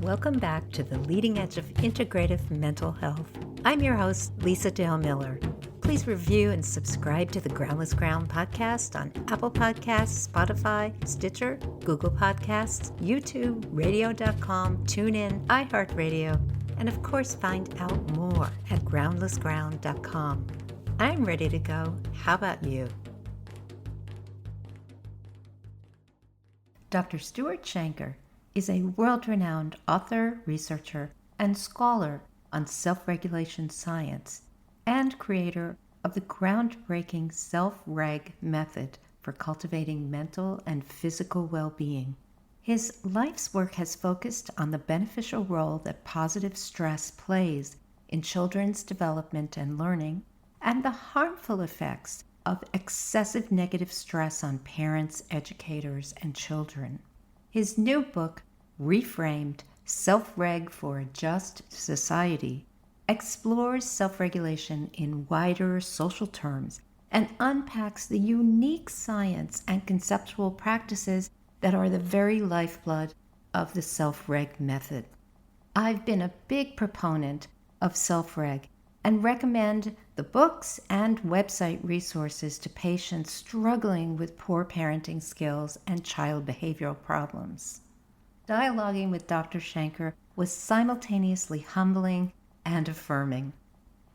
Welcome back to the leading edge of integrative mental health. I'm your host, Lisa Dale Miller. Please review and subscribe to the Groundless Ground podcast on Apple Podcasts, Spotify, Stitcher, Google Podcasts, YouTube, radio.com, TuneIn, iHeartRadio, and of course find out more at groundlessground.com. I'm ready to go. How about you? Dr. Stuart Shanker is a world-renowned author, researcher, and scholar on self-regulation science and creator of the groundbreaking self-reg method for cultivating mental and physical well-being. His life's work has focused on the beneficial role that positive stress plays in children's development and learning, and the harmful effects of excessive negative stress on parents, educators, and children. His new book, Reframed: Self-Reg for a Just Society, explores self-regulation in wider social terms and unpacks the unique science and conceptual practices that are the very lifeblood of the self-reg method. I've been a big proponent of self-reg and recommend the books and website resources to patients struggling with poor parenting skills and child behavioral problems. Dialoguing with Dr. Shanker was simultaneously humbling and affirming.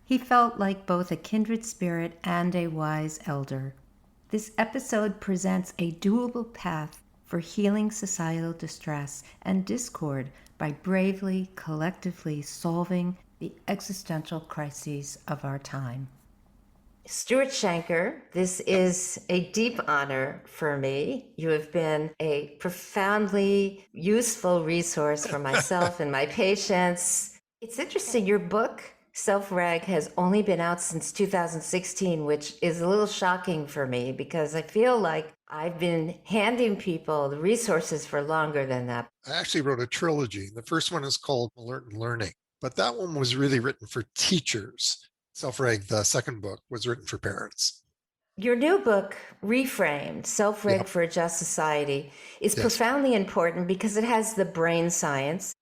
He felt like both a kindred spirit and a wise elder. This episode presents a doable path for healing societal distress and discord by bravely, collectively solving the existential crises of our time. Stuart Shanker, this is a deep honor for me. You have been a profoundly useful resource for myself and my patients. It's interesting, your book, Self-Reg, has only been out since 2016, which is a little shocking for me because I feel like I've been handing people the resources for longer than that. I actually wrote a trilogy. The first one is called Alert and Learning, but that one was really written for teachers. Self-Reg, the second book, was written for parents. Your new book, Reframed: Self-Reg for a Just Society, is profoundly important because it has the brain science.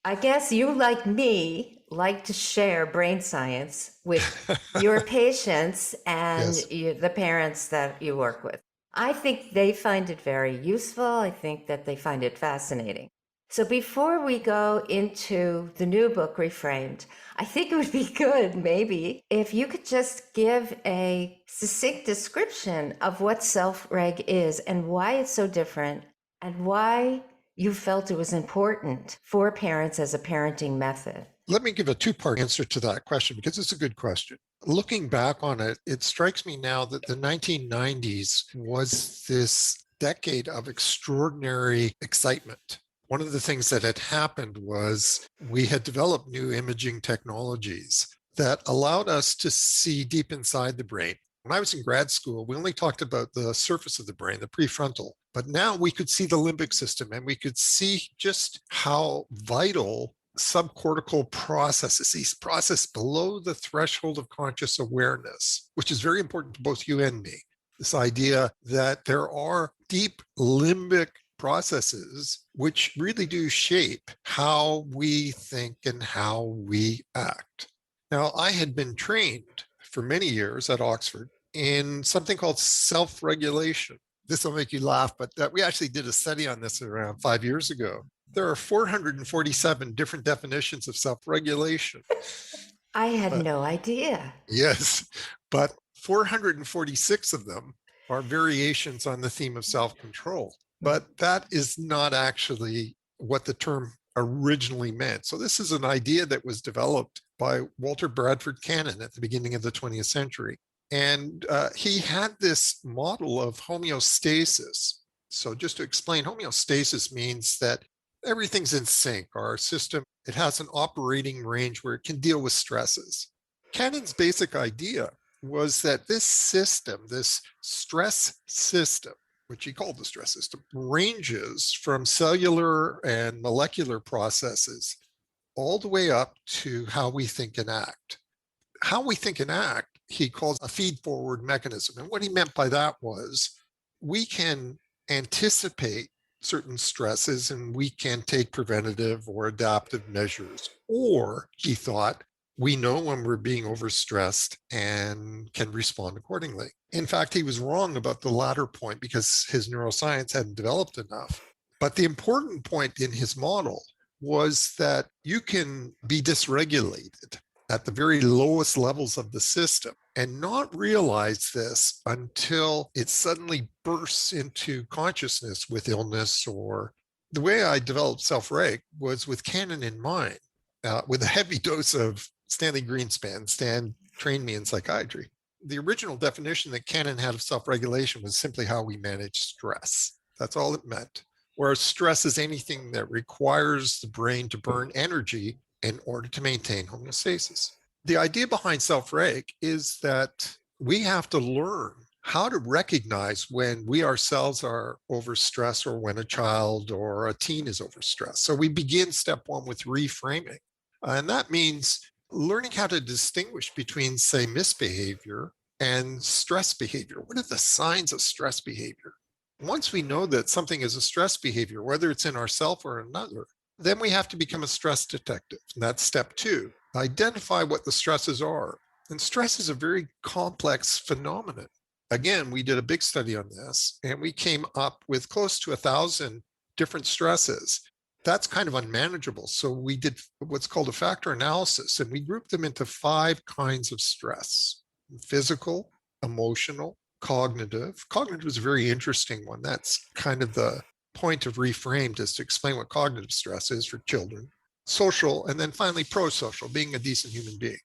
I guess you, like me, like to share brain science with your patients and the parents that you work with. I think they find it very useful. I think that they find it fascinating. So before we go into the new book, Reframed, I think it would be good, maybe, if you could just give a succinct description of what self-reg is and why it's so different and why you felt it was important for parents as a parenting method. Let me give a two-part answer to that question because it's a good question. Looking back on it, it strikes me now that the 1990s was this decade of extraordinary excitement. One of the things that had happened was we had developed new imaging technologies that allowed us to see deep inside the brain. When I was in grad school, we only talked about the surface of the brain, the prefrontal, but now we could see the limbic system and we could see just how vital subcortical processes, these processes below the threshold of conscious awareness, which is very important to both you and me. This idea that there are deep limbic processes which really do shape how we think and how we act. Now, I had been trained for many years at Oxford in something called self-regulation. This will make you laugh, but we actually did a study on this around 5 years ago. There are 447 different definitions of self-regulation. I had no idea. Yes, but 446 of them are variations on the theme of self-control. But that is not actually what the term originally meant. So this is an idea that was developed by Walter Bradford Cannon at the beginning of the 20th century. And he had this model of homeostasis. So just to explain, homeostasis means that everything's in sync. Our system, it has an operating range where it can deal with stresses. Cannon's basic idea was that this system, this stress system, which he called the stress system, ranges from cellular and molecular processes all the way up to how we think and act. How we think and act, he calls a feed-forward mechanism. And what he meant by that was we can anticipate certain stresses and we can take preventative or adaptive measures. Or, he thought, we know when we're being overstressed and can respond accordingly. In fact, he was wrong about the latter point because his neuroscience hadn't developed enough. But the important point in his model was that you can be dysregulated at the very lowest levels of the system and not realize this until it suddenly bursts into consciousness with illness. Or the way I developed self-reg was with Canon in mind, with a heavy dose of Stanley Greenspan. Stan trained me in psychiatry. The original definition that Canon had of self-regulation was simply how we manage stress. That's all it meant. Whereas stress is anything that requires the brain to burn energy in order to maintain homeostasis. The idea behind self-reg is that we have to learn how to recognize when we ourselves are overstressed or when a child or a teen is overstressed. So we begin step one with reframing. And that means learning how to distinguish between, say, misbehavior and stress behavior. What are the signs of stress behavior? Once we know that something is a stress behavior, whether it's in ourself or another, then we have to become a stress detective. And that's step two. Identify what the stresses are. And stress is a very complex phenomenon. Again, we did a big study on this, and we came up with close to 1,000 different stresses. That's kind of unmanageable. So we did what's called a factor analysis, and we grouped them into 5 kinds of stress: physical, emotional, cognitive. Cognitive is a very interesting one. That's kind of the point of Reframed, is to explain what cognitive stress is for children. Social, and then finally pro-social, being a decent human being.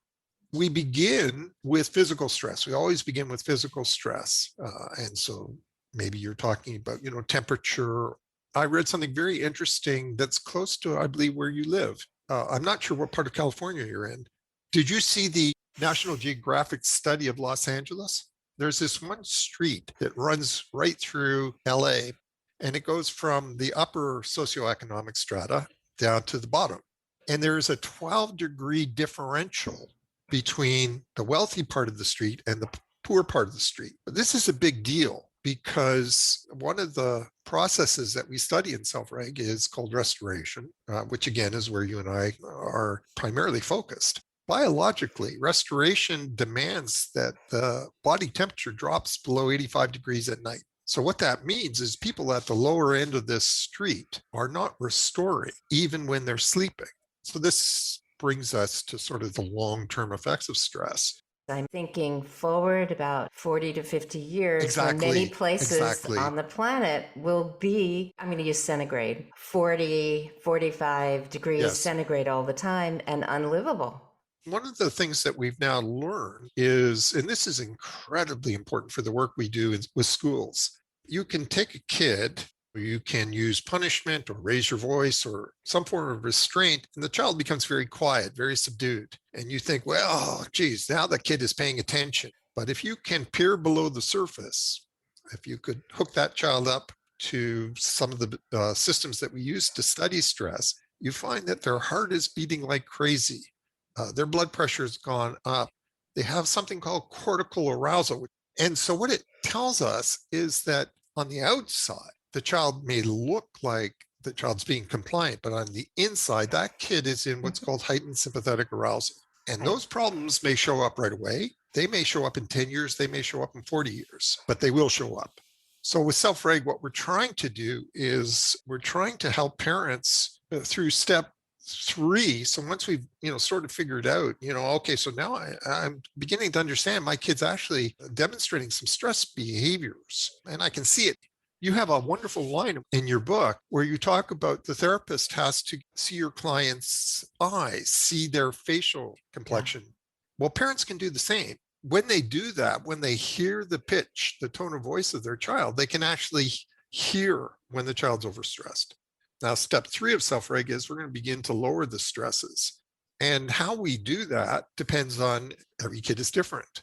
We begin with physical stress. We always begin with physical stress. And so maybe you're talking about, temperature. I read something very interesting that's close to, I believe, where you live. I'm not sure what part of California you're in. Did you see the National Geographic study of Los Angeles? There's this one street that runs right through LA, and it goes from the upper socioeconomic strata down to the bottom. And there's a 12-degree differential between the wealthy part of the street and the poor part of the street. But this is a big deal because one of the processes that we study in self-reg is called restoration, which again is where you and I are primarily focused. Biologically, restoration demands that the body temperature drops below 85 degrees at night. So what that means is people at the lower end of this street are not restoring even when they're sleeping. So this brings us to sort of the long-term effects of stress. I'm thinking forward about 40 to 50 years Exactly, when many places exactly. on the planet will be, I'm going to use centigrade, 40, 45 degrees Yes. centigrade all the time and unlivable. One of the things that we've now learned is, and this is incredibly important for the work we do with schools, you can take a kid, you can use punishment or raise your voice or some form of restraint, and the child becomes very quiet, very subdued. And you think, well, geez, now the kid is paying attention. But if you can peer below the surface, if you could hook that child up to some of the systems that we use to study stress, you find that their heart is beating like crazy. Their blood pressure has gone up. They have something called cortical arousal. And so what it tells us is that on the outside, the child may look like the child's being compliant, but on the inside, that kid is in what's called heightened sympathetic arousal. And those problems may show up right away. They may show up in 10 years. They may show up in 40 years, but they will show up. So with self-reg, what we're trying to do is we're trying to help parents through step 3. So once we've sort of figured out, okay, so now I'm beginning to understand my kid's actually demonstrating some stress behaviors, and I can see it. You have a wonderful line in your book where you talk about the therapist has to see your client's eyes, see their facial complexion. Well, parents can do the same. When they do that, when they hear the pitch, the tone of voice of their child, they can actually hear when the child's overstressed. Now, step 3 of self-reg is we're going to begin to lower the stresses. And how we do that depends on, every kid is different.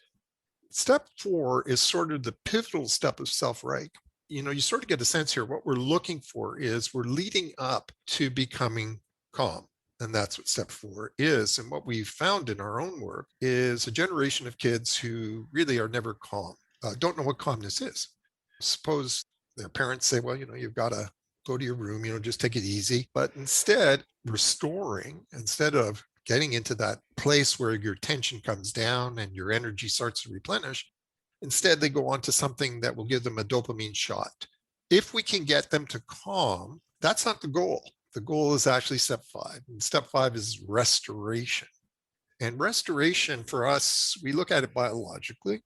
Step 4 is sort of the pivotal step of self-reg. You sort of get a sense here. What we're looking for is we're leading up to becoming calm. And that's what step 4 is. And what we've found in our own work is a generation of kids who really are never calm, don't know what calmness is. Suppose their parents say, well, you've got to go to your room, just take it easy. But instead, restoring, instead of getting into that place where your tension comes down and your energy starts to replenish, instead they go on to something that will give them a dopamine shot. If we can get them to calm, that's not the goal. The goal is actually step 5. And step 5 is restoration. And restoration for us, we look at it biologically.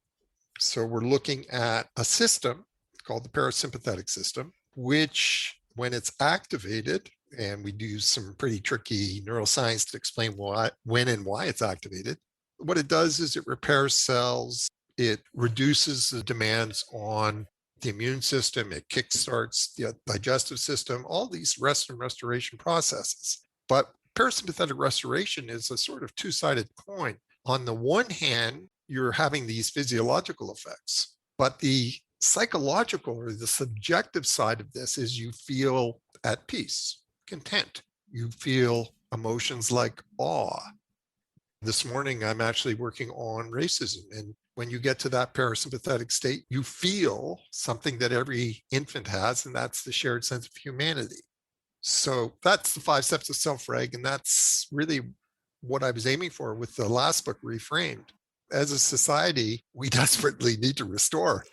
So we're looking at a system called the parasympathetic system, which when it's activated, and we do some pretty tricky neuroscience to explain why, when and why it's activated, what it does is it repairs cells, it reduces the demands on the immune system, it kickstarts the digestive system, all these rest and restoration processes. But parasympathetic restoration is a sort of two-sided coin. On the one hand, you're having these physiological effects, but the psychological or the subjective side of this is you feel at peace, content. You feel emotions like awe. This morning, I'm actually working on racism. And when you get to that parasympathetic state, you feel something that every infant has, and that's the shared sense of humanity. So that's the 5 steps of self-reg. And that's really what I was aiming for with the last book, Reframed. As a society, we desperately need to restore.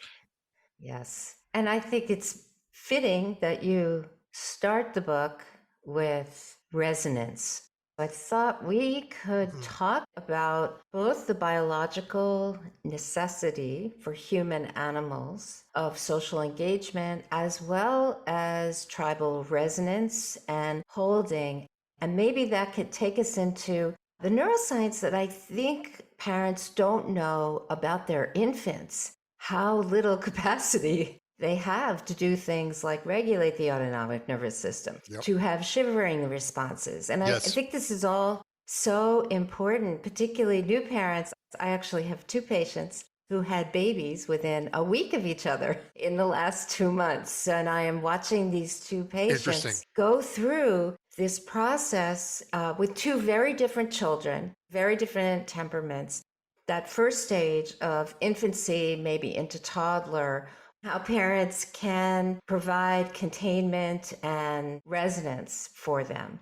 Yes. And I think it's fitting that you start the book with resonance. I thought we could talk about both the biological necessity for human animals of social engagement, as well as tribal resonance and holding. And maybe that could take us into the neuroscience that I think parents don't know about their infants, how little capacity they have to do things like regulate the autonomic nervous system, to have shivering responses. And I think this is all so important, particularly new parents. I actually have 2 patients who had babies within a week of each other in the last 2 months. And I am watching these 2 patients go through this process with 2 very different children, very different temperaments. That first stage of infancy, maybe into toddler, how parents can provide containment and resonance for them.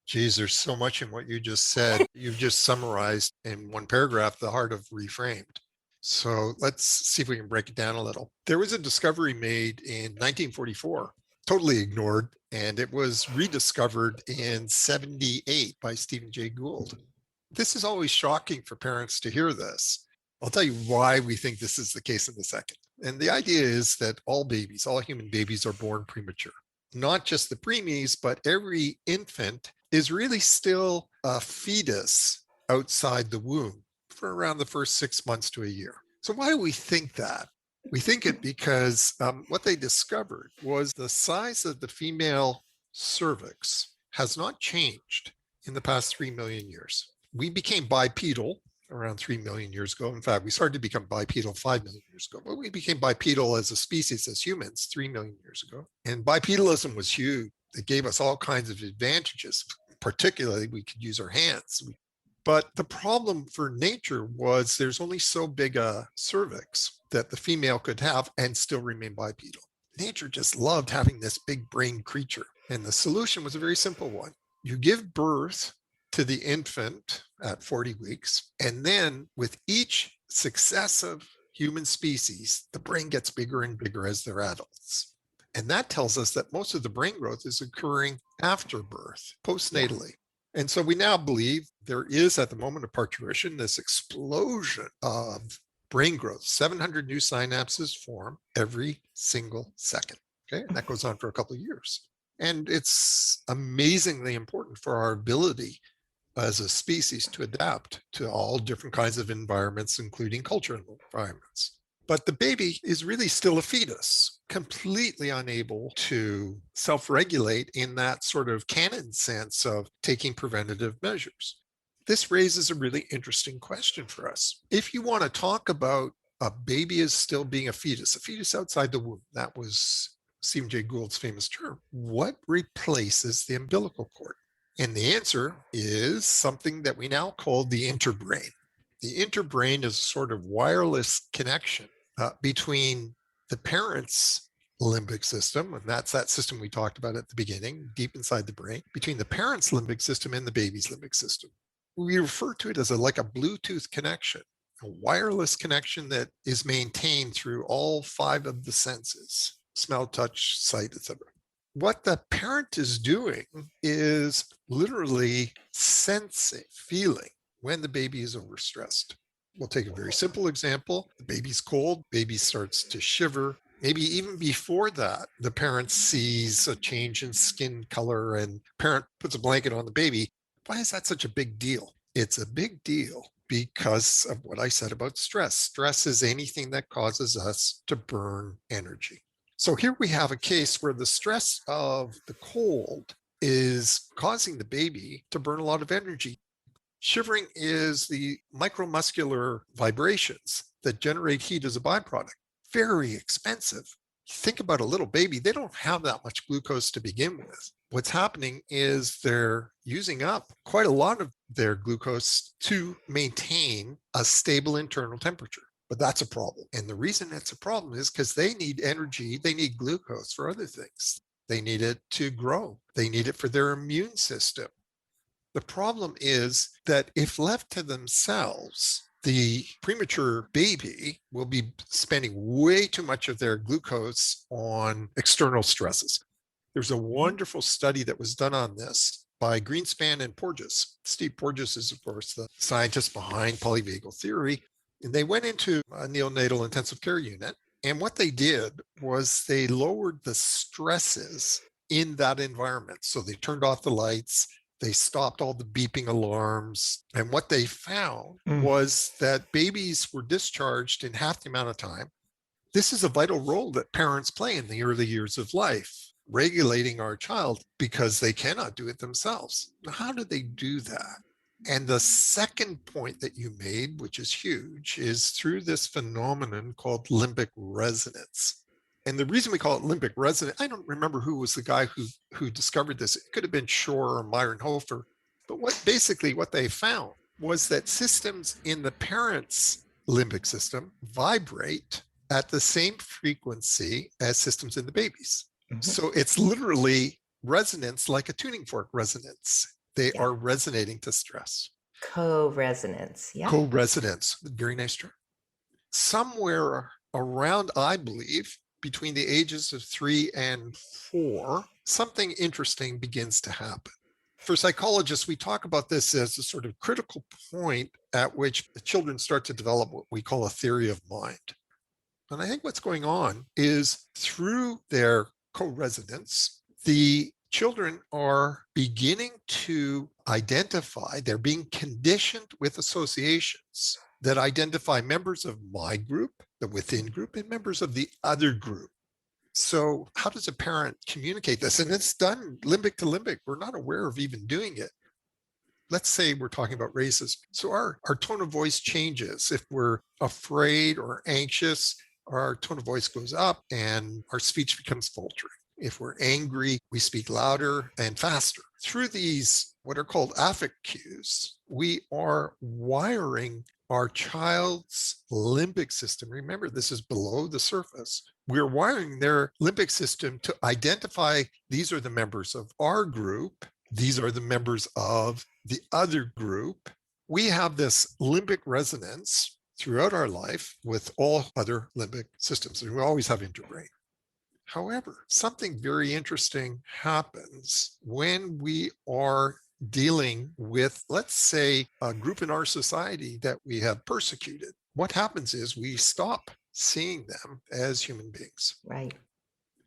Geez, there's so much in what you just said. You've just summarized in one paragraph the heart of Reframed. So let's see if we can break it down a little. There was a discovery made in 1944, totally ignored, and it was rediscovered in 78 by Stephen Jay Gould. This is always shocking for parents to hear this. I'll tell you why we think this is the case in a second. And the idea is that all babies, all human babies are born premature. Not just the preemies, but every infant is really still a fetus outside the womb for around the first 6 months to a year. So why do we think that? We think it because what they discovered was the size of the female cervix has not changed in the past 3 million years. We became bipedal around 3 million years ago. In fact, we started to become bipedal 5 million years ago, but we became bipedal as a species, as humans, 3 million years ago. And bipedalism was huge. It gave us all kinds of advantages. Particularly, we could use our hands. But the problem for nature was there's only so big a cervix that the female could have and still remain bipedal. Nature just loved having this big brain creature. And the solution was a very simple one. You give birth to the infant at 40 weeks, and then with each successive human species, the brain gets bigger and bigger as they're adults. And that tells us that most of the brain growth is occurring after birth, postnatally. And so we now believe there is, at the moment of parturition, this explosion of brain growth. 700 new synapses form every single second. Okay. And that goes on for a couple of years. And it's amazingly important for our ability as a species to adapt to all different kinds of environments, including cultural environments. But the baby is really still a fetus, completely unable to self-regulate in that sort of canon sense of taking preventative measures. This raises a really interesting question for us. If you want to talk about a baby as still being a fetus outside the womb, that was Stephen Jay Gould's famous term, what replaces the umbilical cord? And the answer is something that we now call the interbrain. The interbrain is a sort of wireless connection between the parents limbic system, and that's that system we talked about at the beginning, deep inside the brain, between the parent's limbic system and the baby's limbic system. We refer to it as like a Bluetooth connection, a wireless connection that is maintained through all 5 of the senses: smell, touch, sight, etc. What the parent is doing is literally sensing, feeling when the baby is overstressed. We'll take a very simple example. The baby's cold, baby starts to shiver. Maybe even before that, the parent sees a change in skin color and parent puts a blanket on the baby. Why is that such a big deal? It's a big deal because of what I said about stress. Stress is anything that causes us to burn energy. So here we have a case where the stress of the cold is causing the baby to burn a lot of energy. Shivering is the micromuscular vibrations that generate heat as a byproduct. Very expensive. Think about a little baby, they don't have that much glucose to begin with. What's happening is they're using up quite a lot of their glucose to maintain a stable internal temperature. But that's a problem. And the reason it's a problem is because they need energy, they need glucose for other things. They need it to grow, they need it for their immune system. The problem is that if left to themselves, the premature baby will be spending way too much of their glucose on external stresses. There's a wonderful study that was done on this by Greenspan and Porges. Steve Porges is, of course, the scientist behind polyvagal theory. And they went into a neonatal intensive care unit. And what they did was they lowered the stresses in that environment. So they turned off the lights, they stopped all the beeping alarms. And what they found was that babies were discharged in half the amount of time. This is a vital role that parents play in the early years of life, regulating our child because they cannot do it themselves. Now, how do they do that? And the second point that you made, which is huge, is through this phenomenon called limbic resonance. And the reason we call it limbic resonance, I don't remember who was the guy who discovered this. It could have been Shore or Myron Hofer. But what they found was that systems in the parent's limbic system vibrate at the same frequency as systems in the babies. So it's literally resonance, like a tuning fork resonance. They are resonating to stress. Co-resonance. Yeah. Co-resonance. Very nice term. Somewhere around, I believe, between the ages of 3 and 4, something interesting begins to happen. For psychologists, we talk about this as a sort of critical point at which the children start to develop what we call a theory of mind. And I think what's going on is through their co-resonance, the children are beginning to identify, they're being conditioned with associations that identify members of my group, the within group, and members of the other group. So how does a parent communicate this? And it's done limbic to limbic. We're not aware of even doing it. Let's say we're talking about racism. So our tone of voice changes. If we're afraid or anxious, our tone of voice goes up and our speech becomes faltering. If we're angry, we speak louder and faster. Through these, what are called affect cues, we are wiring our child's limbic system. Remember, this is below the surface. We're wiring their limbic system to identify these are the members of our group, these are the members of the other group. We have this limbic resonance throughout our life with all other limbic systems, and we always have interbrain. However, something very interesting happens when we are dealing with, let's say, a group in our society that we have persecuted. What happens is we stop seeing them as human beings. Right.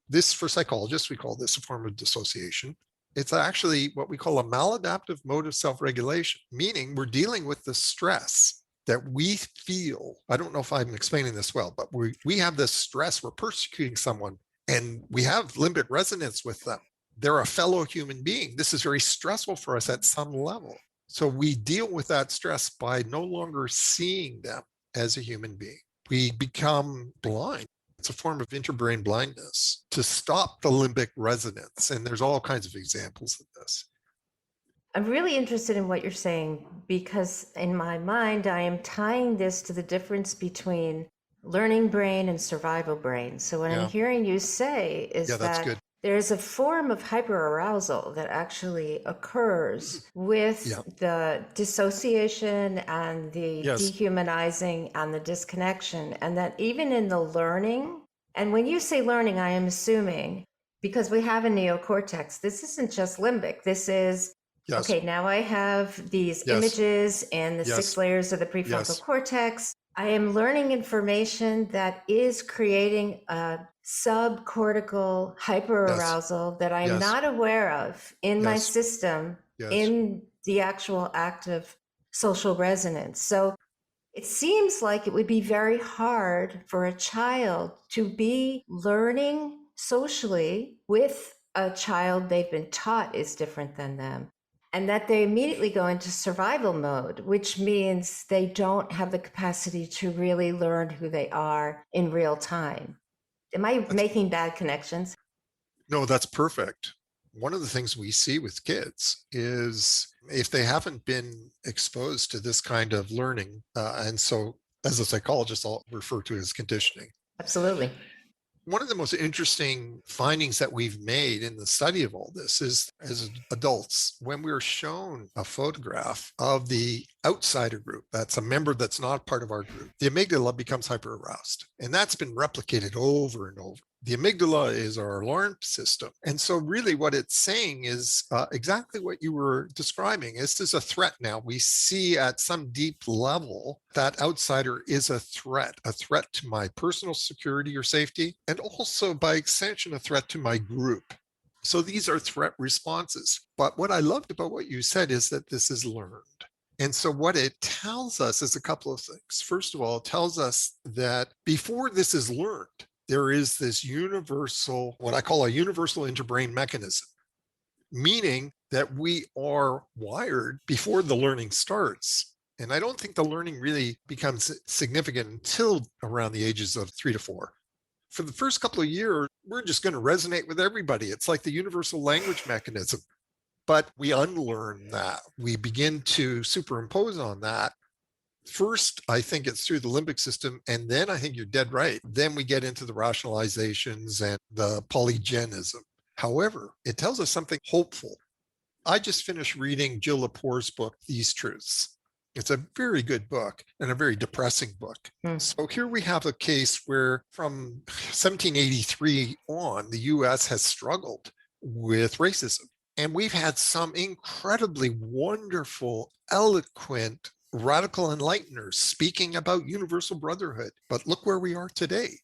This, for psychologists, we call this a form of dissociation. It's actually what we call a maladaptive mode of self-regulation, meaning we're dealing with the stress that we feel. I don't know if I'm explaining this well, but we have this stress, we're persecuting someone, and we have limbic resonance with them. They're a fellow human being. This is very stressful for us at some level. So we deal with that stress by no longer seeing them as a human being. We become blind. It's a form of interbrain blindness to stop the limbic resonance. And there's all kinds of examples of this. I'm really interested in what you're saying because in my mind, I am tying this to the difference between learning brain and survival brain. So what I'm hearing you say is that's that good. there's a form of hyperarousal that actually occurs with the dissociation and the dehumanizing and the disconnection, and that even in the learning, and when you say learning, I am assuming, because we have a neocortex, this isn't just limbic. This is, okay, now I have these images and the 6 layers of the prefrontal cortex. I am learning information that is creating a subcortical hyperarousal that I'm not aware of in my system in the actual act of social resonance. So it seems like it would be very hard for a child to be learning socially with a child they've been taught is different than them, and that they immediately go into survival mode, which means they don't have the capacity to really learn who they are in real time. Am I making bad connections? No, that's perfect. One of the things we see with kids is if they haven't been exposed to this kind of learning, and so as a psychologist, I'll refer to it as conditioning. Absolutely. One of the most interesting findings that we've made in the study of all this is as adults, when we're shown a photograph of the outsider group, that's a member that's not part of our group, the amygdala becomes hyperaroused. And that's been replicated over and over. The amygdala is our alarm system. And so really what it's saying is exactly what you were describing. This is a threat now. We see at some deep level that outsider is a threat to my personal security or safety, and also by extension, a threat to my group. So these are threat responses. But what I loved about what you said is that this is learned. And so what it tells us is a couple of things. First of all, it tells us that before this is learned, there is this universal, what I call a universal interbrain mechanism, meaning that we are wired before the learning starts. And I don't think the learning really becomes significant until around the ages of 3 to 4. For the first couple of years, we're just going to resonate with everybody. It's like the universal language mechanism. But we unlearn that. We begin to superimpose on that. First, I think it's through the limbic system. And then I think you're dead right. Then we get into the rationalizations and the polygenism. However, it tells us something hopeful. I just finished reading Jill Lepore's book, These Truths. It's a very good book and a very depressing book. So here we have a case where from 1783 on, the US has struggled with racism. And we've had some incredibly wonderful, eloquent, radical enlighteners speaking about universal brotherhood. But look where we are today.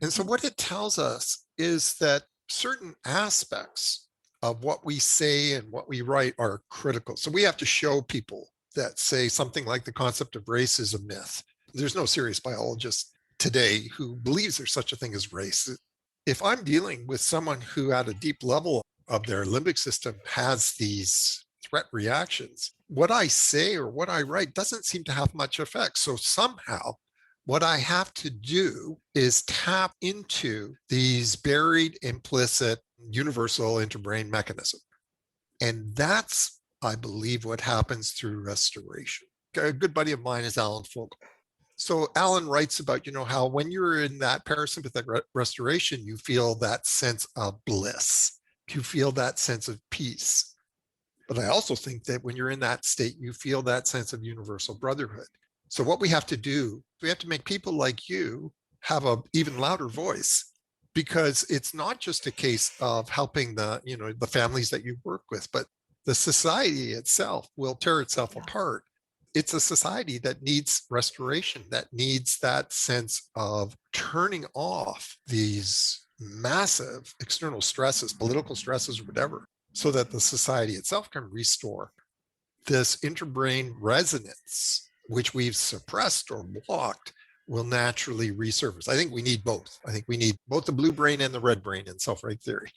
And so what it tells us is that certain aspects of what we say and what we write are critical. So we have to show people that say something like the concept of race is a myth. There's no serious biologist today who believes there's such a thing as race. If I'm dealing with someone who at a deep level of their limbic system has these threat reactions, what I say or what I write doesn't seem to have much effect. So somehow what I have to do is tap into these buried, implicit, universal interbrain mechanism. And that's, I believe, what happens through restoration. A good buddy of mine is Alan Fogel. So Alan writes about, how when you're in that parasympathetic restoration, you feel that sense of bliss. You feel that sense of peace. But I also think that when you're in that state, you feel that sense of universal brotherhood. So what we have to do, we have to make people like you have an even louder voice, because it's not just a case of helping the families that you work with, but the society itself will tear itself apart. It's a society that needs restoration, that needs that sense of turning off these massive external stresses, political stresses, or whatever, so that the society itself can restore this interbrain resonance, which we've suppressed or blocked, will naturally resurface. I think we need both. I think we need both the blue brain and the red brain in self-right theory.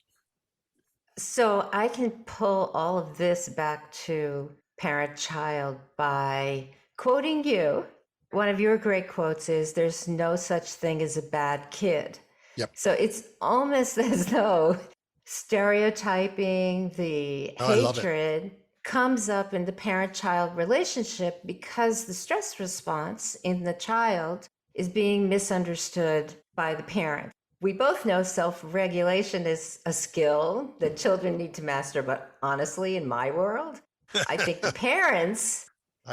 So I can pull all of this back to parent-child by quoting you. One of your great quotes is, "There's no such thing as a bad kid." Yep. So it's almost as though stereotyping, the hatred comes up in the parent-child relationship because the stress response in the child is being misunderstood by the parent. We both know self-regulation is a skill that children need to master, but honestly, in my world, I think the parents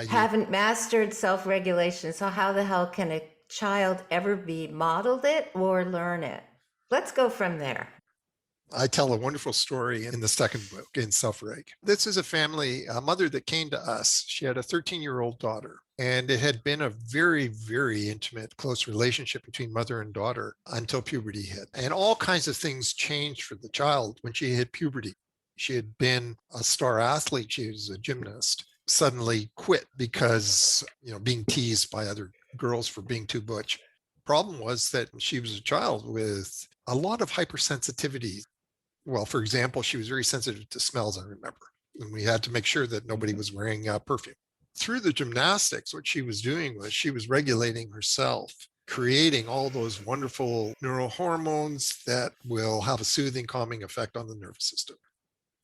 haven't mastered self-regulation. So how the hell can a child ever be modeled it or learn it? Let's go from there. I tell a wonderful story in the second book, in Self-Reg. This is a mother that came to us. She had a 13-year-old daughter, and it had been a very, very intimate, close relationship between mother and daughter until puberty hit. And all kinds of things changed for the child when she hit puberty. She had been a star athlete. She was a gymnast, suddenly quit because, being teased by other girls for being too butch. Problem was that she was a child with a lot of hypersensitivity. Well, for example, she was very sensitive to smells, I remember. And we had to make sure that nobody was wearing perfume. Through the gymnastics, what she was doing was she was regulating herself, creating all those wonderful neurohormones that will have a soothing, calming effect on the nervous system.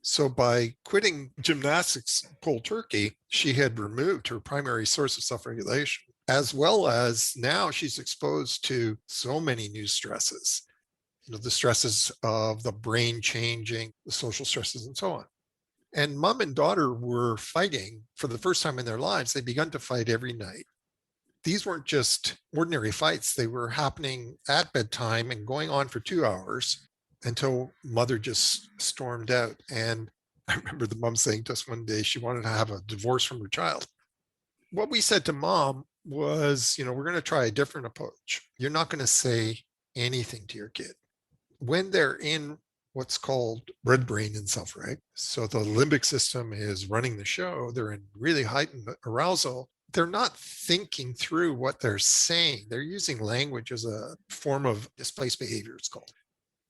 So by quitting gymnastics cold turkey, she had removed her primary source of self-regulation, as well as now she's exposed to so many new stresses. The stresses of the brain changing, the social stresses, and so on. And mom and daughter were fighting for the first time in their lives. They'd begun to fight every night. These weren't just ordinary fights. They were happening at bedtime and going on for 2 hours until mother just stormed out. And I remember the mom saying to us one day she wanted to have a divorce from her child. What we said to mom was, we're going to try a different approach. You're not going to say anything to your kid. When they're in what's called red brain in self-reg, so the limbic system is running the show, they're in really heightened arousal, they're not thinking through what they're saying. They're using language as a form of displaced behavior, it's called.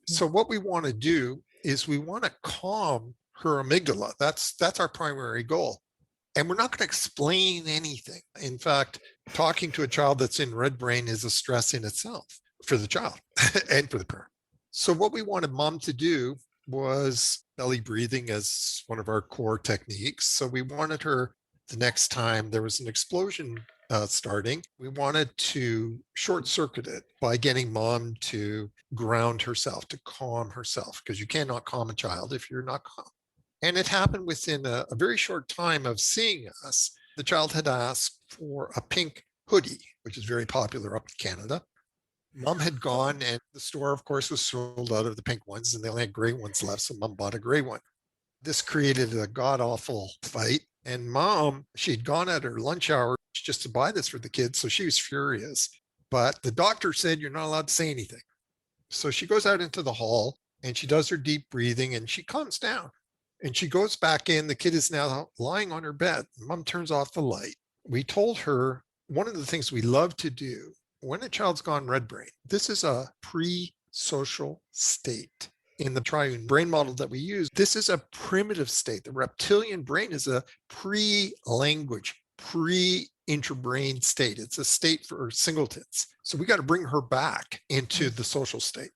So what we want to do is we want to calm her amygdala. That's our primary goal. And we're not going to explain anything. In fact, talking to a child that's in red brain is a stress in itself for the child and for the parent. So what we wanted mom to do was belly breathing as one of our core techniques. So we wanted her, the next time there was an explosion starting, we wanted to short circuit it by getting mom to ground herself, to calm herself, because you cannot calm a child if you're not calm. And it happened within a very short time of seeing us. The child had asked for a pink hoodie, which is very popular up in Canada. Mom had gone, and the store, of course, was sold out of the pink ones, and they only had gray ones left. So mom bought a gray one. This created a god awful fight. And mom, she'd gone at her lunch hour just to buy this for the kids. So she was furious. But the doctor said, you're not allowed to say anything. So she goes out into the hall and she does her deep breathing and she calms down. And she goes back in. The kid is now lying on her bed. Mom turns off the light. We told her one of the things we love to do when a child's gone red brain, this is a pre-social state. In the triune brain model that we use, this is a primitive state. The reptilian brain is a pre-language, pre-interbrain state. It's a state for singletons. So we got to bring her back into the social state.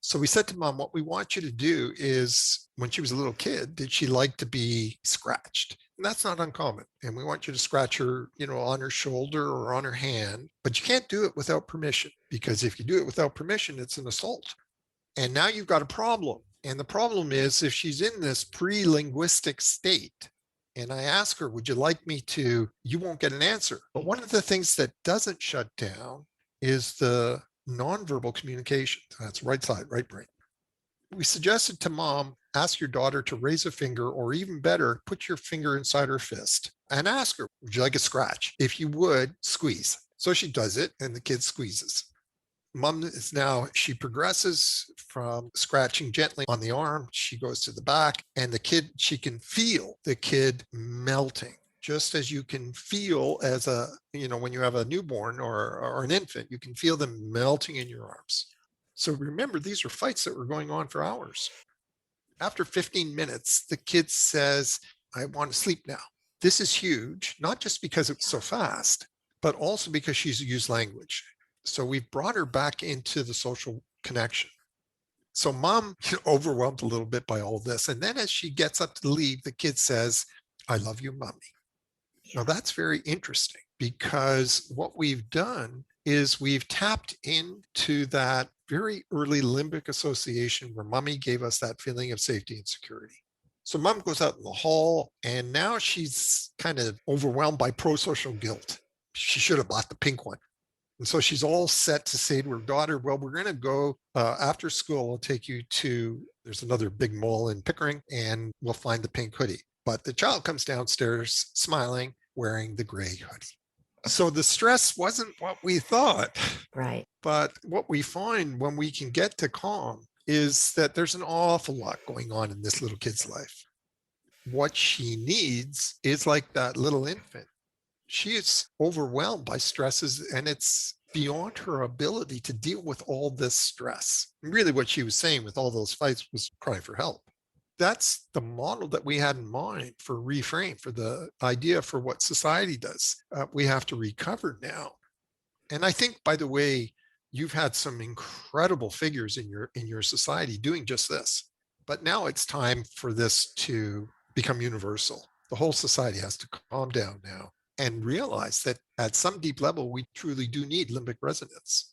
So we said to mom, what we want you to do is, when she was a little kid, did she like to be scratched? And that's not uncommon. And we want you to scratch her, on her shoulder or on her hand, but you can't do it without permission, because if you do it without permission, it's an assault. And now you've got a problem. And the problem is, if she's in this pre-linguistic state, and I ask her, would you like me to, you won't get an answer. But one of the things that doesn't shut down is the nonverbal communication. That's right side, right brain. We suggested to mom, ask your daughter to raise a finger, or even better, put your finger inside her fist and ask her, would you like a scratch? If you would, squeeze. So she does it and the kid squeezes. Mom is now, she progresses from scratching gently on the arm. She goes to the back, and the kid, she can feel the kid melting, just as you can feel as when you have a newborn or an infant, you can feel them melting in your arms. So remember, these are fights that were going on for hours. After 15 minutes, the kid says, I want to sleep now. This is huge, not just because it's so fast, but also because she's used language. So we've brought her back into the social connection. So mom overwhelmed a little bit by all this. And then as she gets up to leave, the kid says, I love you, mommy. Now that's very interesting, because what we've done is we've tapped into that very early limbic association where mommy gave us that feeling of safety and security. So mom goes out in the hall and now she's kind of overwhelmed by pro-social guilt. She should have bought the pink one. And so she's all set to say to her daughter, well, we're going to go after school. I'll take you to, there's another big mall in Pickering, and we'll find the pink hoodie. But the child comes downstairs smiling, wearing the gray hoodie. So the stress wasn't what we thought. Right. But what we find when we can get to calm is that there's an awful lot going on in this little kid's life. What she needs is like that little infant. She is overwhelmed by stresses, and it's beyond her ability to deal with all this stress. Really, what she was saying with all those fights was cry for help. That's the model that we had in mind for Reframe, for the idea for what society does. We have to recover now. And I think, by the way, you've had some incredible figures in your society doing just this. But now it's time for this to become universal. The whole society has to calm down now and realize that at some deep level, we truly do need limbic resonance.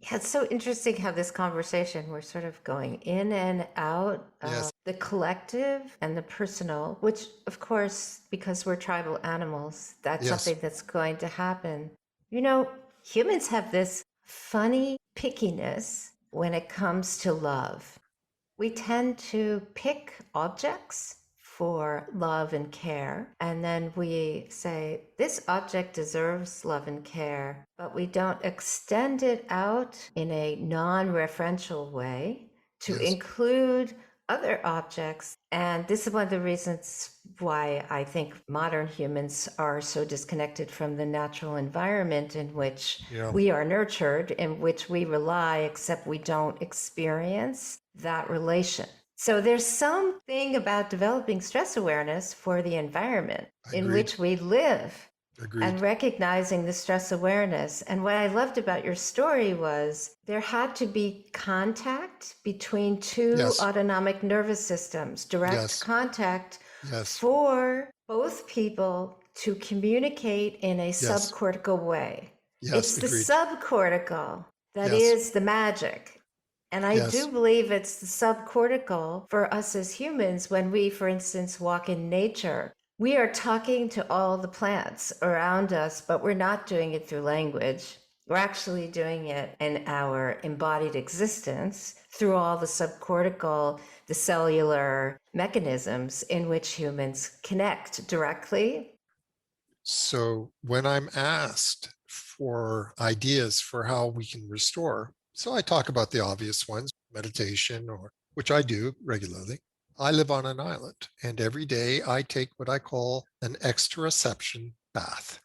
Yeah, it's so interesting how this conversation, we're sort of going in and out of Yes. the collective and the personal, which, of course, because we're tribal animals, that's Yes. something that's going to happen. You know, humans have this funny pickiness when it comes to love. We tend to pick objects for love and care, and then we say, this object deserves love and care, but we don't extend it out in a non-referential way to Yes. include other objects. And this is one of the reasons why I think modern humans are so disconnected from the natural environment in which Yeah. we are nurtured, in which we rely, except we don't experience that relation. So there's something about developing stress awareness for the environment in Agreed. which we live. Agreed. And recognizing the stress awareness. And what I loved about your story was there had to be contact between two Yes. autonomic nervous systems, direct Yes. contact Yes. for both people to communicate in a Yes. subcortical way. Yes. It's the Agreed. subcortical that Yes. is the magic. And I Yes. do believe it's the subcortical for us as humans when we, for instance, walk in nature. We are talking to all the plants around us, but we're not doing it through language. We're actually doing it in our embodied existence through all the subcortical, the cellular mechanisms in which humans connect directly. So when I'm asked for ideas for how we can restore, so I talk about the obvious ones, meditation, or which I do regularly. I live on an island, and every day I take what I call an exteroception bath.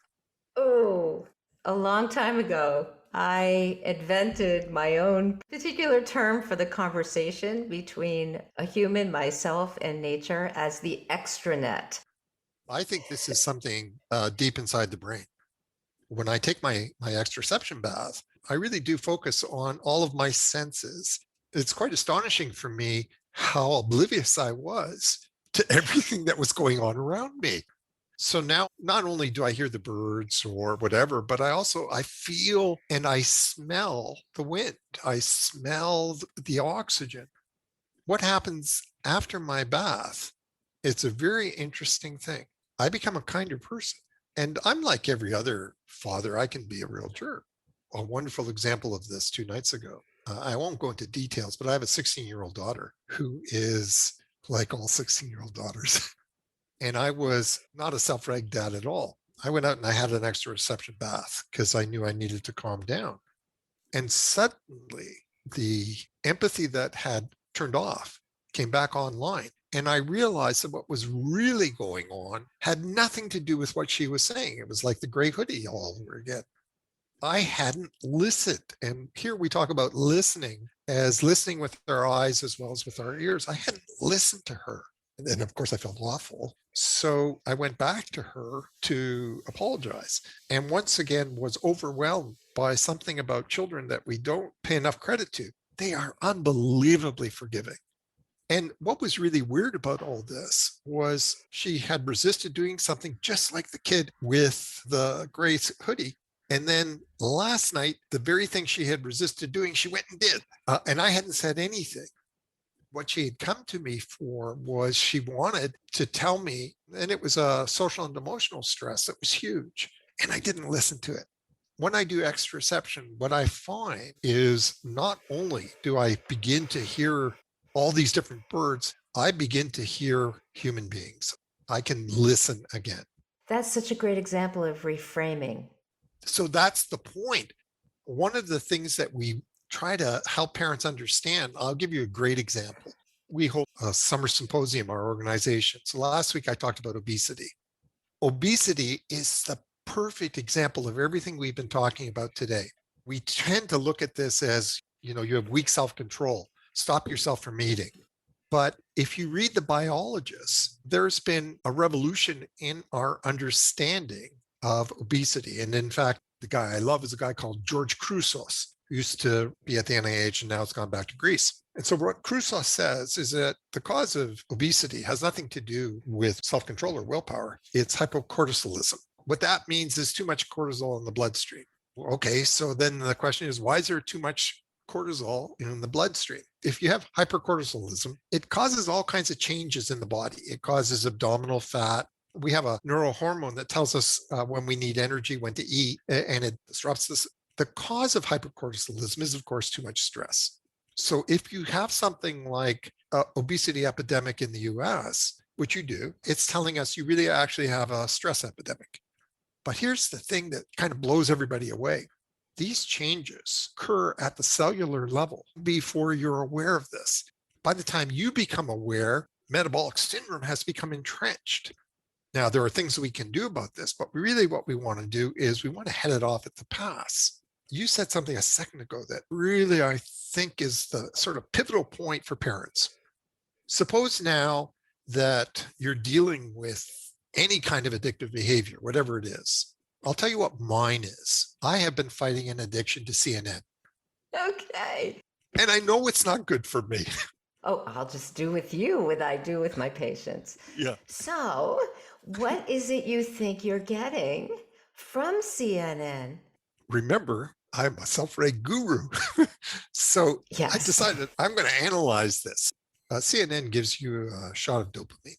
Oh, a long time ago, I invented my own particular term for the conversation between a human, myself, and nature as the extranet. I think this is something deep inside the brain. When I take my exteroception bath, I really do focus on all of my senses. It's quite astonishing for me how oblivious I was to everything that was going on around me. So now not only do I hear the birds or whatever, but I feel and I smell the wind. I smell the oxygen. What happens after my bath? It's a very interesting thing. I become a kinder person. And I'm like every other father, I can be a real jerk. A wonderful example of this 2 nights ago. I won't go into details, but I have a 16-year-old daughter who is like all 16-year-old daughters. And I was not a self-reg dad at all. I went out and I had an exteroception bath because I knew I needed to calm down. And suddenly the empathy that had turned off came back online. And I realized that what was really going on had nothing to do with what she was saying. It was like the gray hoodie all over again. I hadn't listened. And here we talk about listening as listening with our eyes as well as with our ears. I hadn't listened to her. And then, of course, I felt awful. So I went back to her to apologize. And once again, was overwhelmed by something about children that we don't pay enough credit to. They are unbelievably forgiving. And what was really weird about all this was she had resisted doing something just like the kid with the gray hoodie. And then last night, the very thing she had resisted doing, she went and did. And I hadn't said anything. What she had come to me for was she wanted to tell me, and it was a social and emotional stress that was huge. And I didn't listen to it. When I do exteroception, what I find is not only do I begin to hear all these different birds, I begin to hear human beings. I can listen again. That's such a great example of reframing. So that's the point. One of the things that we try to help parents understand, I'll give you a great example. We hold a summer symposium, our organization. So last week I talked about obesity. Obesity is the perfect example of everything we've been talking about today. We tend to look at this as, you have weak self-control, stop yourself from eating. But if you read the biologists, there's been a revolution in our understanding of obesity. And in fact, the guy I love is a guy called George Crusos, who used to be at the NIH and now it's gone back to Greece. And so what Crusos says is that the cause of obesity has nothing to do with self-control or willpower. It's hypocortisolism. What that means is too much cortisol in the bloodstream. Okay, so then the question is, why is there too much cortisol in the bloodstream? If you have hypercortisolism, it causes all kinds of changes in the body. It causes abdominal fat. We have a neurohormone that tells us when we need energy, when to eat, and it disrupts this. The cause of hypercortisolism is, of course, too much stress. So if you have something like obesity epidemic in the US, which you do, it's telling us you really actually have a stress epidemic. But here's the thing that kind of blows everybody away. These changes occur at the cellular level before you're aware of this. By the time you become aware, metabolic syndrome has become entrenched. Now, there are things that we can do about this, but really what we want to do is we want to head it off at the pass. You said something a second ago that really, I think, is the sort of pivotal point for parents. Suppose now that you're dealing with any kind of addictive behavior, whatever it is. I'll tell you what mine is. I have been fighting an addiction to CNN. Okay. And I know it's not good for me. Oh, I'll just do with you what I do with my patients. Yeah. So, what is it you think you're getting from CNN? Remember, I'm a self-reg guru. So Yes. I decided I'm going to analyze this. CNN gives you a shot of dopamine.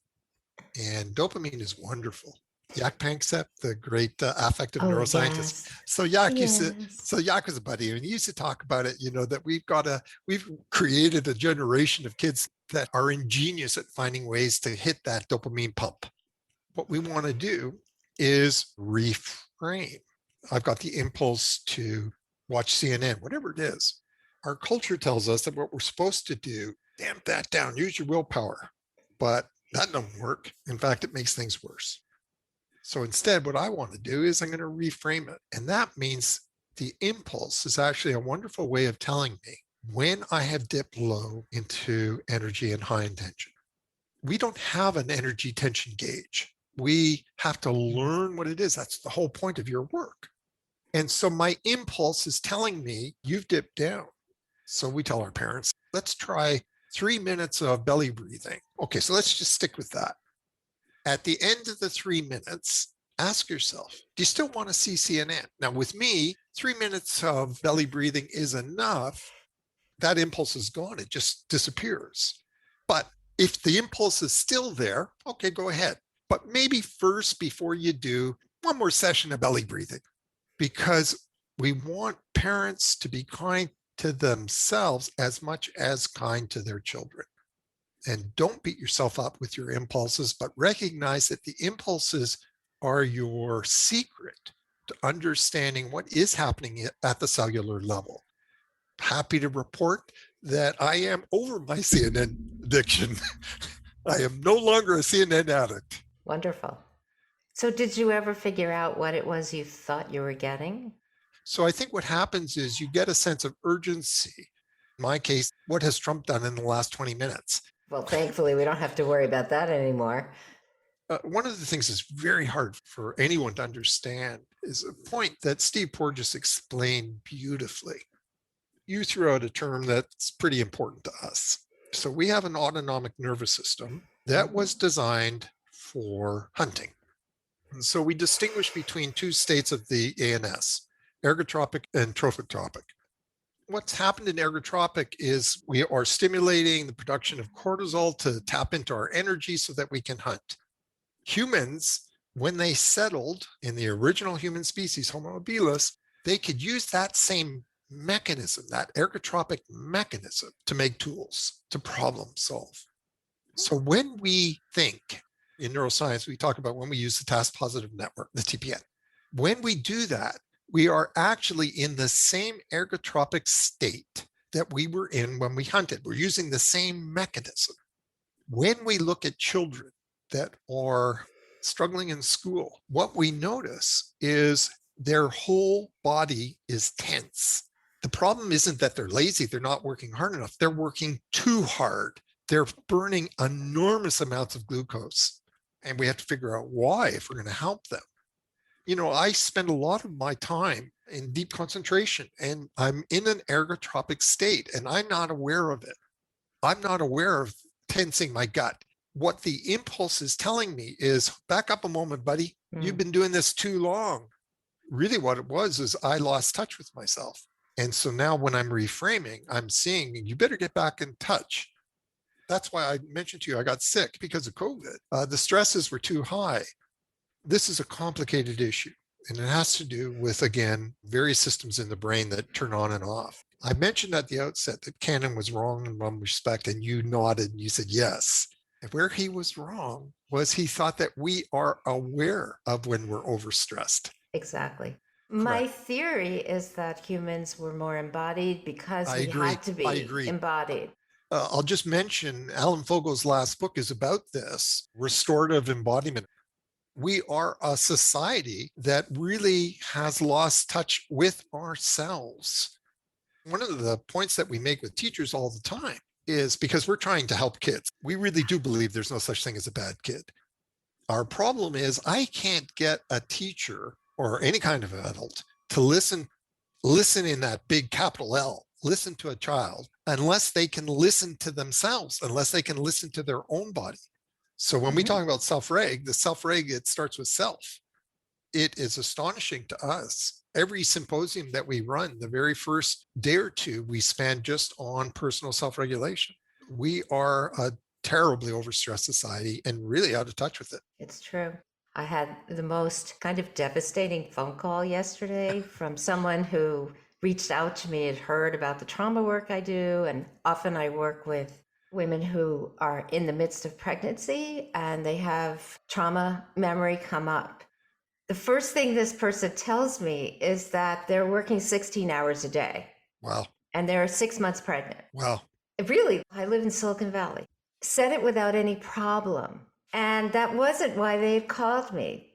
And dopamine is wonderful. Jaak Panksepp, the great affective neuroscientist. Yes. So Jaak was a buddy, and he used to talk about it, that we've created a generation of kids that are ingenious at finding ways to hit that dopamine pump. What we want to do is reframe. I've got the impulse to watch CNN, whatever it is. Our culture tells us that what we're supposed to do, damp that down, use your willpower. But that doesn't work. In fact, it makes things worse. So instead, what I want to do is I'm going to reframe it. And that means the impulse is actually a wonderful way of telling me when I have dipped low into energy and high intention. We don't have an energy tension gauge. We have to learn what it is. That's the whole point of your work. And so my impulse is telling me you've dipped down. So we tell our parents, let's try 3 minutes of belly breathing. Okay, so let's just stick with that. At the end of the 3 minutes, ask yourself, do you still want to see CNN? Now, with me, 3 minutes of belly breathing is enough. That impulse is gone. It just disappears. But if the impulse is still there, okay, go ahead. But maybe first, before you do, one more session of belly breathing, because we want parents to be kind to themselves as much as kind to their children. And don't beat yourself up with your impulses, but recognize that the impulses are your secret to understanding what is happening at the cellular level. Happy to report that I am over my CNN addiction. I am no longer a CNN addict. Wonderful. So did you ever figure out what it was you thought you were getting? So I think what happens is you get a sense of urgency. In my case, what has Trump done in the last 20 minutes? Well, thankfully, we don't have to worry about that anymore. One of the things that's very hard for anyone to understand is a point that Steve Porges explained beautifully. You threw out a term that's pretty important to us. So we have an autonomic nervous system that was designed for hunting. And so we distinguish between two states of the ANS. ergotropic and trophotropic. What's happened in ergotropic is we are stimulating the production of cortisol to tap into our energy so that we can hunt. Humans, when they settled in the original human species, Homo habilis, they could use that same mechanism, that ergotropic mechanism, to make tools, to problem solve. So when we think in neuroscience, we talk about when we use the task positive network, the TPN. When we do that, we are actually in the same ergotropic state that we were in when we hunted. We're using the same mechanism. When we look at children that are struggling in school, what we notice is their whole body is tense. The problem isn't that they're lazy, they're not working hard enough, they're working too hard. They're burning enormous amounts of glucose. And we have to figure out why if we're going to help them. I spend a lot of my time in deep concentration and I'm in an ergotropic state and I'm not aware of it. I'm not aware of tensing my gut. What the impulse is telling me is back up a moment, buddy. You've been doing this too long. Really what it was is I lost touch with myself. And so now when I'm reframing, I'm seeing you better get back in touch. That's why I mentioned to you, I got sick because of COVID. The stresses were too high. This is a complicated issue, and it has to do with, again, various systems in the brain that turn on and off. I mentioned at the outset that Cannon was wrong in one respect, and you nodded and you said yes. And where he was wrong was he thought that we are aware of when we're overstressed. Exactly. My theory is that humans were more embodied because we had to be embodied. I'll just mention Alan Fogel's last book is about this, restorative embodiment. We are a society that really has lost touch with ourselves. One of the points that we make with teachers all the time is because we're trying to help kids. We really do believe there's no such thing as a bad kid. Our problem is I can't get a teacher or any kind of adult to listen in that big capital L, listen to a child, unless they can listen to themselves, unless they can listen to their own body. So when we talk about self-reg, the self-reg, it starts with self. It is astonishing to us. Every symposium that we run, the very first day or two, we spend just on personal self-regulation. We are a terribly overstressed society and really out of touch with it. It's true. I had the most kind of devastating phone call yesterday from someone who reached out to me, had heard about the trauma work I do, and often I work with women who are in the midst of pregnancy and they have trauma memory come up. The first thing this person tells me is that they're working 16 hours a day. Wow. And they're 6 months pregnant. Wow. Really, I live in Silicon Valley. Said it without any problem. And that wasn't why they had called me.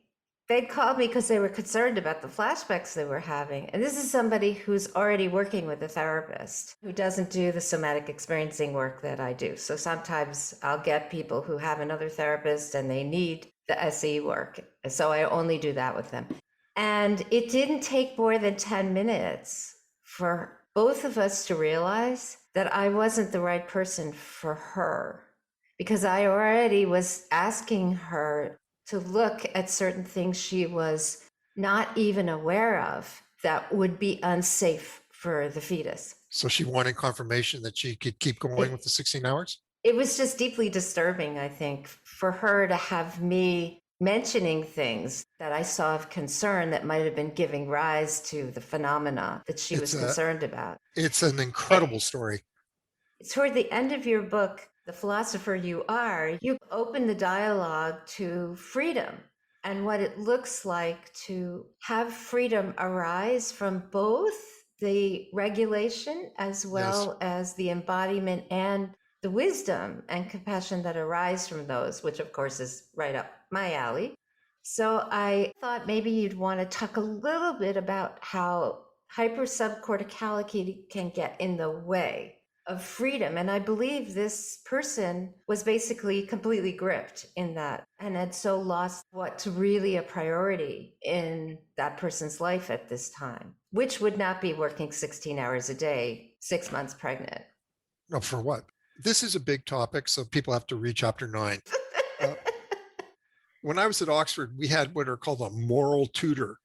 They'd called me because they were concerned about the flashbacks they were having. And this is somebody who's already working with a therapist who doesn't do the somatic experiencing work that I do. So sometimes I'll get people who have another therapist and they need the SE work. So I only do that with them. And it didn't take more than 10 minutes for both of us to realize that I wasn't the right person for her, because I already was asking her to look at certain things she was not even aware of that would be unsafe for the fetus. So she wanted confirmation that she could keep going with the 16 hours? It was just deeply disturbing, I think, for her to have me mentioning things that I saw of concern that might have been giving rise to the phenomena that she was concerned about. It's an incredible story. Toward the end of your book, The Philosopher You Are, you open the dialogue to freedom and what it looks like to have freedom arise from both the regulation as well as the embodiment and the wisdom and compassion that arise from those, which of course is right up my alley. So I thought maybe you'd want to talk a little bit about how hypersubcorticality can get in the way of freedom. And I believe this person was basically completely gripped in that and had so lost what's really a priority in that person's life at this time, which would not be working 16 hours a day, 6 months pregnant. No, for what? This is a big topic, so people have to read chapter 9. When I was at Oxford, we had what are called a moral tutor.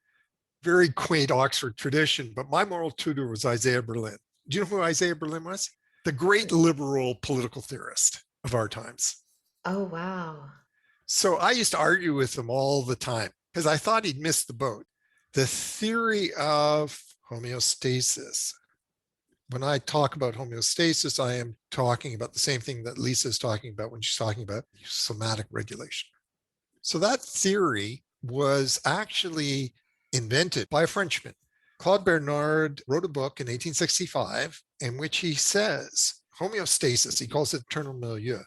very quaint Oxford tradition, but my moral tutor was Isaiah Berlin. Do you know who Isaiah Berlin was? The great liberal political theorist of our times. Oh, wow. So I used to argue with him all the time because I thought he'd missed the boat. The theory of homeostasis. When I talk about homeostasis, I am talking about the same thing that Lisa is talking about when she's talking about somatic regulation. So that theory was actually invented by a Frenchman. Claude Bernard wrote a book in 1865 in which he says homeostasis, he calls it internal milieu,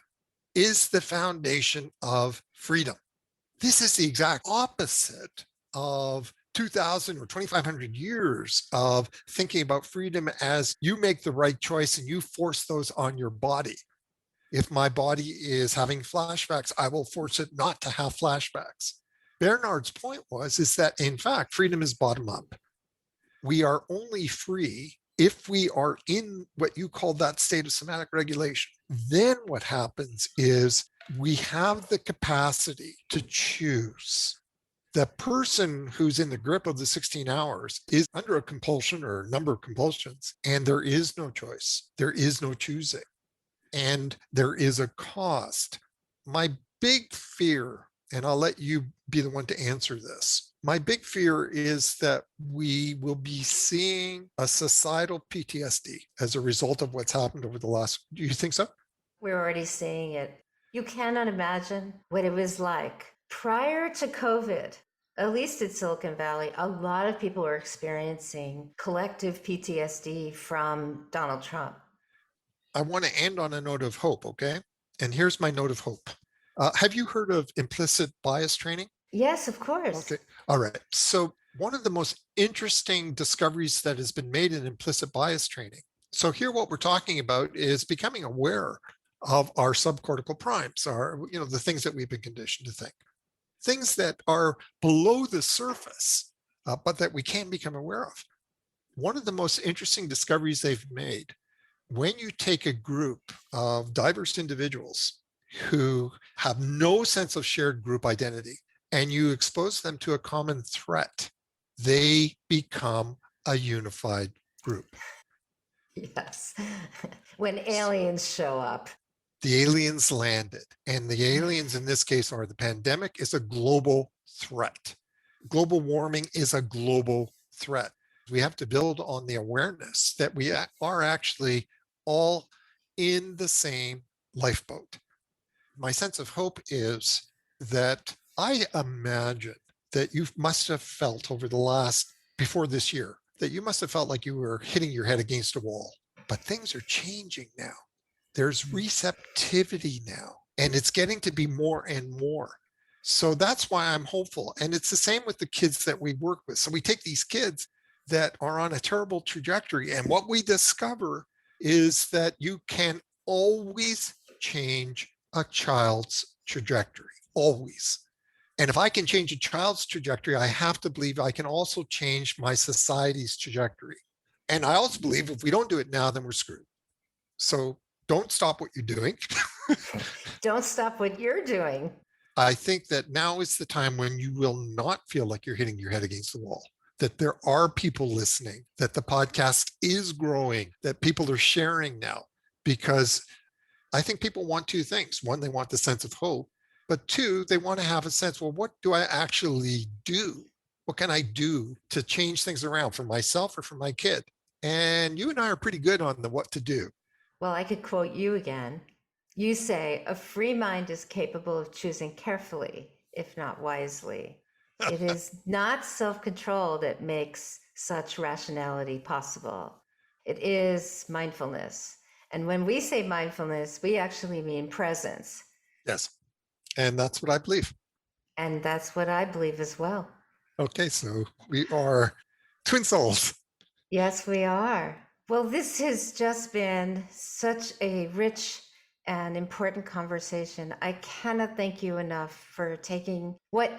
is the foundation of freedom. This is the exact opposite of 2000 or 2500 years of thinking about freedom as you make the right choice and you force those on your body. If my body is having flashbacks, I will force it not to have flashbacks. Bernard's point is that in fact, freedom is bottom up. We are only free if we are in what you call that state of somatic regulation. Then what happens is we have the capacity to choose. The person who's in the grip of the 16 hours is under a compulsion or a number of compulsions, and there is no choice. There is no choosing. And there is a cost. My big fear, and I'll let you be the one to answer this. My big fear is that we will be seeing a societal PTSD as a result of what's happened over the last. Do you think so? We're already seeing it. You cannot imagine what it was like prior to COVID. At least in Silicon Valley, a lot of people were experiencing collective PTSD from Donald Trump. I want to end on a note of hope, okay? And here's my note of hope. Have you heard of implicit bias training? Yes, of course. Okay. All right. So one of the most interesting discoveries that has been made in implicit bias training. So here what we're talking about is becoming aware of our subcortical primes, the things that we've been conditioned to think, things that are below the surface, but that we can become aware of. One of the most interesting discoveries they've made, when you take a group of diverse individuals who have no sense of shared group identity, and you expose them to a common threat, they become a unified group. Yes. When aliens show up. The aliens landed, and the aliens in this case are the pandemic is a global threat. Global warming is a global threat. We have to build on the awareness that we are actually all in the same lifeboat. My sense of hope is that I imagine that you must have felt before this year, that you must have felt like you were hitting your head against a wall. But things are changing now. There's receptivity now, and it's getting to be more and more. So that's why I'm hopeful. And it's the same with the kids that we work with. So we take these kids that are on a terrible trajectory, and what we discover is that you can always change a child's trajectory, always. And if I can change a child's trajectory, I have to believe I can also change my society's trajectory. And I also believe if we don't do it now, then we're screwed. So don't stop what you're doing. Don't stop what you're doing. I think that now is the time when you will not feel like you're hitting your head against the wall, that there are people listening, that the podcast is growing, that people are sharing now, because I think people want two things. One, they want the sense of hope, but two, they want to have a sense, well, what do I actually do? What can I do to change things around for myself or for my kid? And you and I are pretty good on the what to do. Well, I could quote you again. You say, a free mind is capable of choosing carefully, if not wisely. It is not self-control that makes such rationality possible. It is mindfulness. And when we say mindfulness, we actually mean presence. Yes. And that's what I believe. And that's what I believe as well. Okay, so we are twin souls. Yes, we are. Well, this has just been such a rich and important conversation. I cannot thank you enough for taking what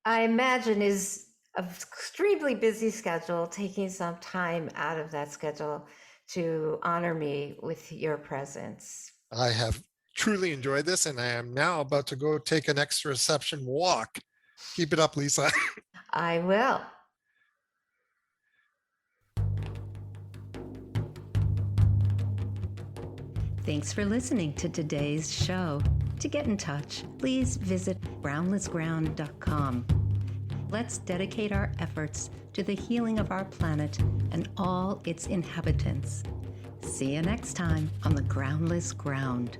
I imagine is an extremely busy schedule, taking some time out of that schedule to honor me with your presence. I have truly enjoyed this, and I am now about to go take an extra reception walk. Keep it up, Lisa. I will. Thanks for listening to today's show. To get in touch, please visit groundlessground.com. Let's dedicate our efforts to the healing of our planet and all its inhabitants. See you next time on the Groundless Ground.